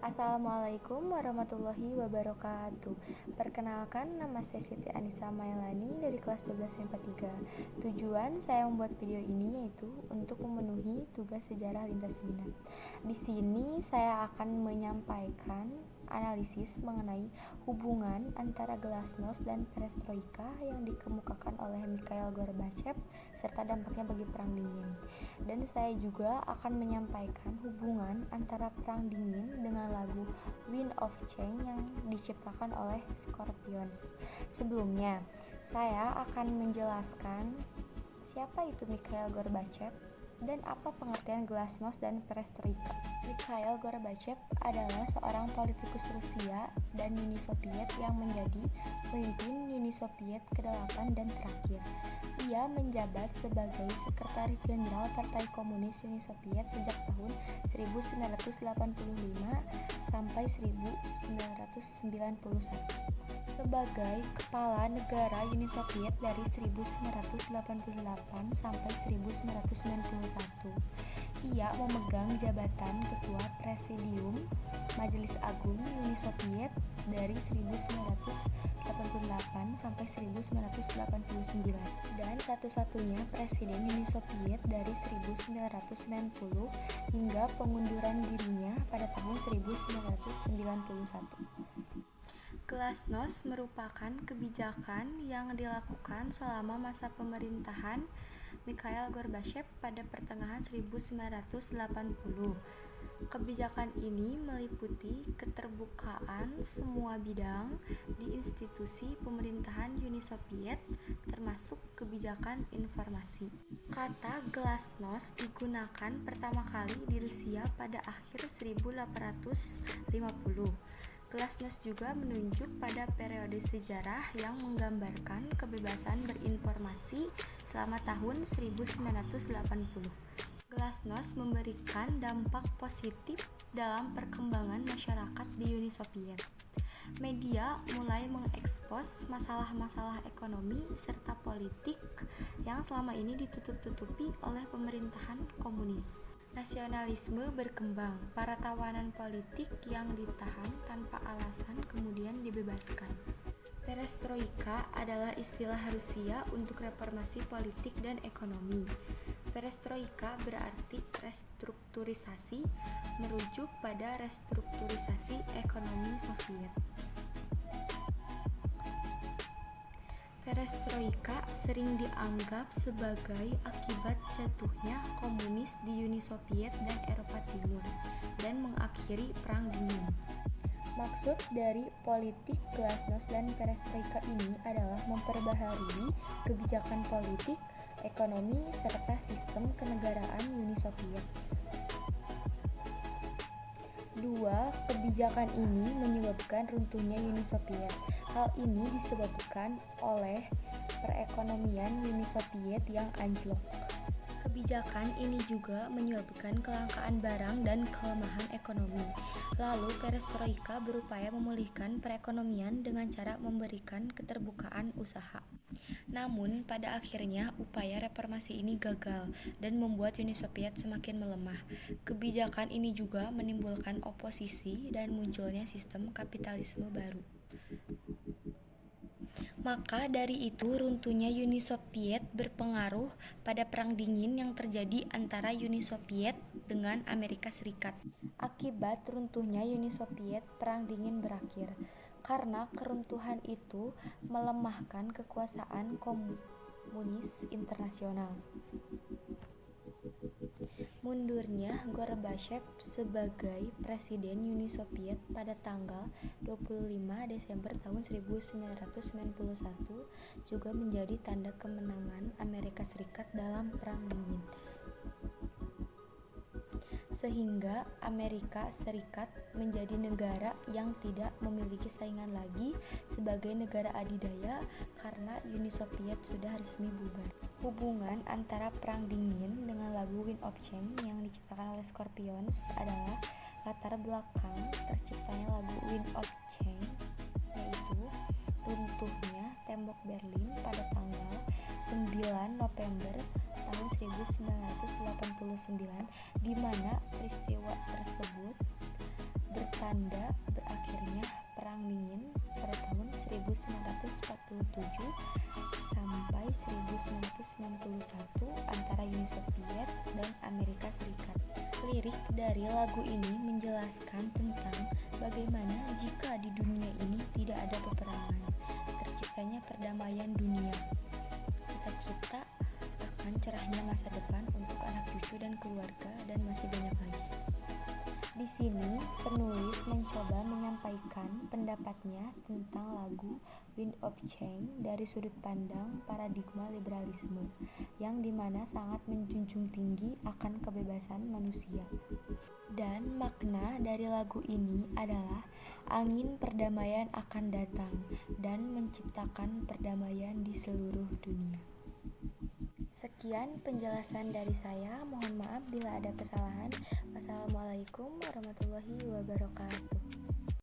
Assalamualaikum warahmatullahi wabarakatuh. Perkenalkan, nama saya Siti Anissa Mailani dari kelas 12 MIPA 3. Tujuan saya membuat video ini yaitu untuk memenuhi tugas sejarah lintas minat. Di sini saya akan menyampaikan analisis mengenai hubungan antara glasnost dan perestroika yang dikemukakan oleh Mikhail Gorbachev serta dampaknya bagi Perang Dingin. Dan saya juga akan menyampaikan hubungan antara Perang Dingin dengan lagu Wind of Change yang diciptakan oleh Scorpions. Sebelumnya, saya akan menjelaskan siapa itu Mikhail Gorbachev dan apa pengertian glasnost dan perestroika. Mikhail Gorbachev adalah seorang politikus Rusia dan Uni Soviet yang menjadi pemimpin Uni Soviet ke-8 dan terakhir. Ia menjabat sebagai Sekretaris Jenderal Partai Komunis Uni Soviet sejak tahun 1985 sampai 1991. Sebagai kepala negara Uni Soviet dari 1988 sampai 1991, ia memegang jabatan Ketua Presidium Majelis Agung Uni Soviet dari 1988 sampai 1989 dan satu-satunya Presiden Uni Soviet dari 1990 hingga pengunduran dirinya pada tahun 1991. Glasnost merupakan kebijakan yang dilakukan selama masa pemerintahan Mikhail Gorbachev pada pertengahan 1980. Kebijakan ini meliputi keterbukaan semua bidang di institusi pemerintahan Uni Soviet, termasuk kebijakan informasi. Kata glasnost digunakan pertama kali di Rusia pada akhir 1850. Glasnost juga menunjuk pada periode sejarah yang menggambarkan kebebasan berinformasi selama tahun 1980. Glasnost memberikan dampak positif dalam perkembangan masyarakat di Uni Soviet. Media mulai mengekspos masalah-masalah ekonomi serta politik yang selama ini ditutup-tutupi oleh pemerintahan komunis. Nasionalisme berkembang, para tawanan politik yang ditahan tanpa alasan kemudian dibebaskan. Perestroika adalah istilah Rusia untuk reformasi politik dan ekonomi. Perestroika berarti restrukturisasi, merujuk pada restrukturisasi ekonomi Soviet. Perestroika sering dianggap sebagai akibat jatuhnya komunis di Uni Soviet dan Eropa Timur dan mengakhiri Perang Dingin. Maksud dari politik glasnost dan perestroika ini adalah memperbaharui kebijakan politik, ekonomi, serta sistem kenegaraan Uni Soviet. Dua kebijakan ini menyebabkan runtuhnya Uni Soviet. Hal ini disebabkan oleh perekonomian Uni Soviet yang anjlok. Kebijakan ini juga menyebabkan kelangkaan barang dan kelemahan ekonomi. Lalu perestroika berupaya memulihkan perekonomian dengan cara memberikan keterbukaan usaha. Namun pada akhirnya upaya reformasi ini gagal dan membuat Uni Soviet semakin melemah. Kebijakan ini juga menimbulkan oposisi dan munculnya sistem kapitalisme baru. Maka dari itu runtuhnya Uni Soviet berpengaruh pada Perang Dingin yang terjadi antara Uni Soviet dengan Amerika Serikat. Akibat runtuhnya Uni Soviet, Perang Dingin berakhir. Karena keruntuhan itu melemahkan kekuasaan komunis internasional. Mundurnya Gorbachev sebagai Presiden Uni Soviet pada tanggal 25 Desember tahun 1991 juga menjadi tanda kemenangan Amerika Serikat dalam Perang Dingin. Sehingga Amerika Serikat menjadi negara yang tidak memiliki saingan lagi sebagai negara adidaya karena Uni Soviet sudah resmi bubar. Hubungan antara Perang Dingin dengan lagu Wind of Change yang diciptakan oleh Scorpions adalah latar belakang terciptanya lagu Wind of Change, yaitu runtuhnya tembok Berlin pada tanggal 9 November tahun 1989, di mana peristiwa tersebut bertanda berakhirnya Perang Dingin pada tahun 1947 sampai 1991 antara Uni Soviet dan Amerika Serikat. Lirik dari lagu ini menjelaskan tentang bagaimana jika di dunia ini tidak ada peperangan, terciptanya perdamaian dunia. Cita-cita akan cerahnya masa depan untuk anak cucu dan keluarga, dan masih banyak lagi. Di sini, penulis mencoba menyampaikan pendapatnya tentang lagu Wind of Change dari sudut pandang paradigma liberalisme, yang dimana sangat menjunjung tinggi akan kebebasan manusia. Dan makna dari lagu ini adalah angin perdamaian akan datang dan menciptakan perdamaian di seluruh dunia. Sekian penjelasan dari saya, mohon maaf bila ada kesalahan. Wassalamualaikum warahmatullahi wabarakatuh.